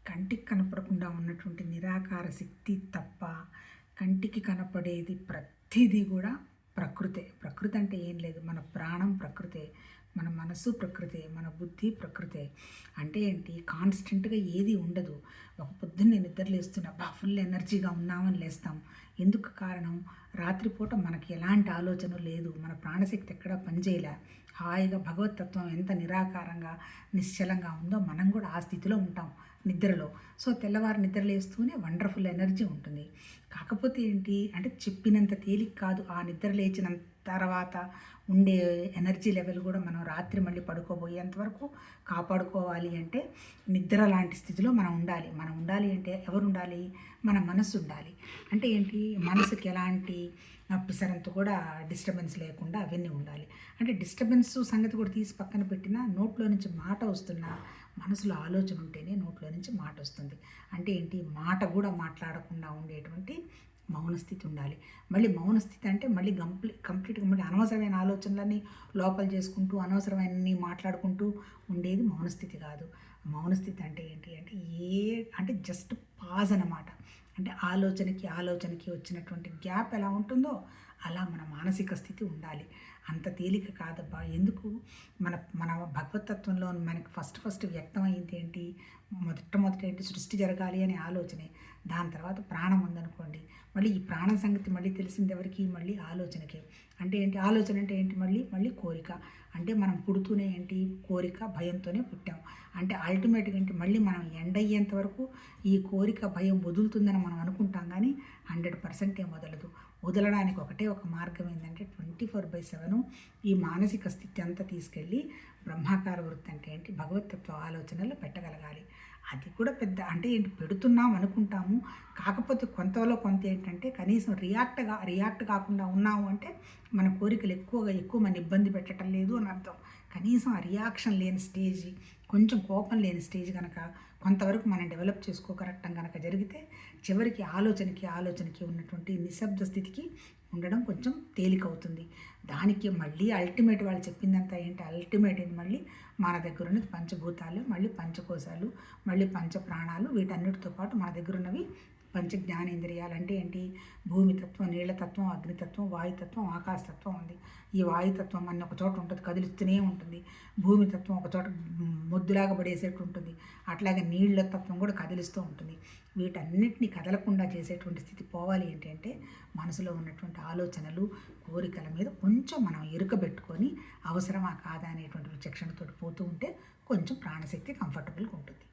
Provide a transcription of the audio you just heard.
కంటికి కనపడకుండా ఉన్నటువంటి నిరాకార శక్తి తప్ప కంటికి కనపడేది ప్రతిదీ కూడా ప్రకృతే. ప్రకృతి అంటే ఏం లేదు, మన ప్రాణం ప్రకృతే, మన మనసు ప్రకృతే, మన బుద్ధి ప్రకృతే. అంటే ఏంటి, కాన్స్టెంట్గా ఏది ఉండదు. ఒక పొద్దున్నే నిద్రలేస్తున్నా ఫుల్ ఎనర్జీగా ఉన్నామని లేస్తాం. ఎందుకు కారణం, రాత్రిపూట మనకి ఎలాంటి ఆలోచన లేదు, మన ప్రాణశక్తి ఎక్కడ పనిచేయలే. హాయిగా భగవతత్వం ఎంత నిరాకారంగా నిశ్చలంగా ఉందో మనం కూడా ఆ స్థితిలో ఉంటాం నిద్రలో. సో తెల్లవారు నిద్రలేస్తూనే వండర్ఫుల్ ఎనర్జీ ఉంటుంది. కాకపోతే ఏంటి అంటే చెప్పినంత తేలిక కాదు. ఆ నిద్ర లేచిన తర్వాత ఉండే ఎనర్జీ లెవెల్ కూడా మనం రాత్రి మళ్ళీ పడుకోబోయేంత వరకు కాపాడుకోవాలి. అంటే నిద్ర లాంటి స్థితిలో మనం ఉండాలి. మనం ఉండాలి అంటే ఎవరు ఉండాలి, మన మనసు ఉండాలి. అంటే ఏంటి, మనసుకి ఎలాంటి పిసరంత కూడా డిస్టర్బెన్స్ లేకుండా అవన్నీ ఉండాలి. అంటే డిస్టర్బెన్స్ సంగతి కూడా తీసి పక్కన పెట్టినా నోట్లో నుంచి మాట వస్తున్నా మనసులో ఆలోచన ఉంటేనే నోట్లో నుంచి మాట వస్తుంది. అంటే ఏంటి, మాట కూడా మాట్లాడకుండా ఉండేటువంటి మౌనస్థితి ఉండాలి. మళ్ళీ మౌనస్థితి అంటే మళ్ళీ కంప్లీట్గా మళ్ళీ అనవసరమైన ఆలోచనలన్నీ లోపల చేసుకుంటూ అనవసరమైన మాట్లాడుకుంటూ ఉండేది మౌనస్థితి కాదు. మౌనస్థితి అంటే ఏంటి అంటే అంటే జస్ట్ పాజ్ అన్నమాట. అంటే ఆలోచనకి వచ్చినటువంటి గ్యాప్ ఎలా ఉంటుందో అలా మన మానసిక స్థితి ఉండాలి. అంత తేలిక కాదబ్బా. ఎందుకు, మన మన భగవతత్వంలో మనకి ఫస్ట్ వ్యక్తమైంది ఏంటి, మొదట ఏంటి, సృష్టి జరగాలి అనే ఆలోచనే. దాని తర్వాత ప్రాణం ఉందనుకోండి, మళ్ళీ ఈ ప్రాణం సంగతి మళ్ళీ తెలిసింది ఎవరికి, మళ్ళీ ఆలోచనకే. అంటే ఏంటి, ఆలోచన అంటే ఏంటి, మళ్ళీ కోరిక. అంటే మనం పుడుతూనే ఏంటి, కోరిక భయంతోనే పుట్టాం. అంటే అల్టిమేట్గా ఏంటి, మళ్ళీ మనం ఎండ్ అయ్యేంత వరకు ఈ కోరిక భయం వదులుతుందని మనం అనుకుంటాం, కానీ 100% ఏం వదలదు. వదలడానికి ఒకటే ఒక మార్గం ఏంటంటే 24/7 ఈ మానసిక స్థితి అంతా తీసుకెళ్ళి బ్రహ్మాకార వృత్తి అంటే ఏంటి, భగవతత్వ ఆలోచనలు పెట్టగలగాలి. అది కూడా పెద్ద అంటే ఏంటి, పెడుతున్నాం అనుకుంటాము. కాకపోతే కొంతలో కొంత ఏంటంటే కనీసం రియాక్ట్ కాకుండా ఉన్నాము అంటే మన కోరికలు ఎక్కువ మన ఇబ్బంది పెట్టడం లేదు అని అర్థం. కనీసం ఆ రియాక్షన్ లేని స్టేజ్, కొంచెం కోపం లేని స్టేజ్ కనుక కొంతవరకు మనం డెవలప్ చేసుకోగలగటం కనుక జరిగితే చివరికి ఆలోచనకి ఉన్నటువంటి నిశ్శబ్ద స్థితికి ఉండడం కొంచెం తేలికవుతుంది. దానికి మళ్ళీ అల్టిమేట్ వాళ్ళు చెప్పిందంతా ఏంటి, అల్టిమేట్ ఏంటి, మళ్ళీ మన దగ్గర ఉన్నది పంచభూతాలు, మళ్ళీ పంచకోశాలు, మళ్ళీ పంచప్రాణాలు, వీటన్నిటితో పాటు మన దగ్గర ఉన్నవి పంచ జ్ఞానేంద్రియాలు. అంటే ఏంటి, భూమితత్వం, నీళ్లతత్వం, అగ్నితత్వం, వాయుతత్వం, ఆకాశతత్వం ఉంది. ఈ వాయుతత్వం అన్న ఒక చోట ఉంటుంది, కదిలిస్తూనే ఉంటుంది. భూమితత్వం ఒక చోట మొద్దులాగా పడేసేట్టు ఉంటుంది. అట్లాగే నీళ్ళ తత్వం కూడా కదిలిస్తూ ఉంటుంది. వీటన్నిటిని కదలకుండా చేసేటువంటి స్థితి పోవాలి ఏంటంటే మనసులో ఉన్నటువంటి ఆలోచనలు, కోరికల మీద కొంచెం మనం ఎరుకబెట్టుకొని అవసరమా కాదా అనేటువంటి విచక్షణతో పోతూ ఉంటే కొంచెం ప్రాణశక్తి కంఫర్టబుల్గా ఉంటుంది.